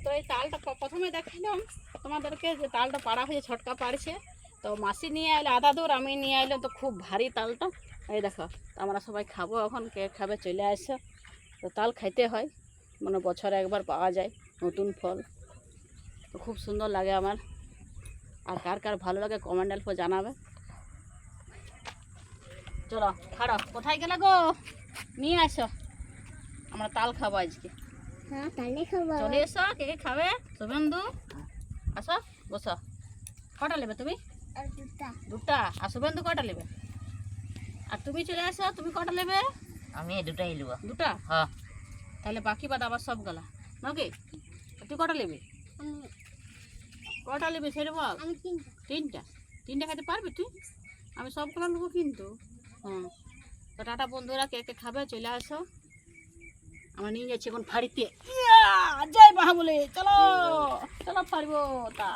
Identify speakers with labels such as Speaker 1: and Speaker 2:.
Speaker 1: তো এই তালটা প্রথমে দেখালাম তোমাদেরকে যে তালটা পাড়া হয়ে ছটকা পাড়ছে। তো মাসি নিয়ে এলে আধা দূর, আমি নিয়ে এলাম তো খুব ভারী তালটা। এই দেখো, আমরা সবাই খাবো এখন, কে খাবে চলে আসছে। তো তাল খাইতে হয়, মানে বছরে একবার পাওয়া যায় নতুন ফল। তো খুব সুন্দর লাগে আমার। আর কার কার ভালো লাগে কমেন্ট অল্প জানাবে। চলো খাড়ো, কোথায় গেলে গো? নিয়ে আসো, আমরা তাল খাবো আজকে।
Speaker 2: হ্যাঁ তাহলে খাবো।
Speaker 1: চলে এসো, কে কে খাবে? শুভেন্দু আসো, বসো। কটা নেবে তুমি?
Speaker 2: আর দুটা।
Speaker 1: দুটা। আর শুভেন্দু কটা নেবে? আর তুমি চলে আসো, তুমি কটা নেবে?
Speaker 3: আমি দুটাই নেব।
Speaker 1: দুটা?
Speaker 3: হ্যাঁ।
Speaker 1: তাহলে বাকি বাদ আবার সব গলা নাকি? তুই কটা নেবে?
Speaker 2: আমি
Speaker 1: কটা নেবে সেটা বল।
Speaker 2: আমি তিনটা।
Speaker 1: তিনটা? তিনটা খেতে পারবি তুই? আমি সবগুলো নেবো কিন্তু। হুম। তো টাটা বন্ধুরা, কে কে খাবে চলে আসো। আমরা নিয়ে যাচ্ছি এখন ফাড়িতে। জয় মা বলে, চলো চলো ফাড়বো তা।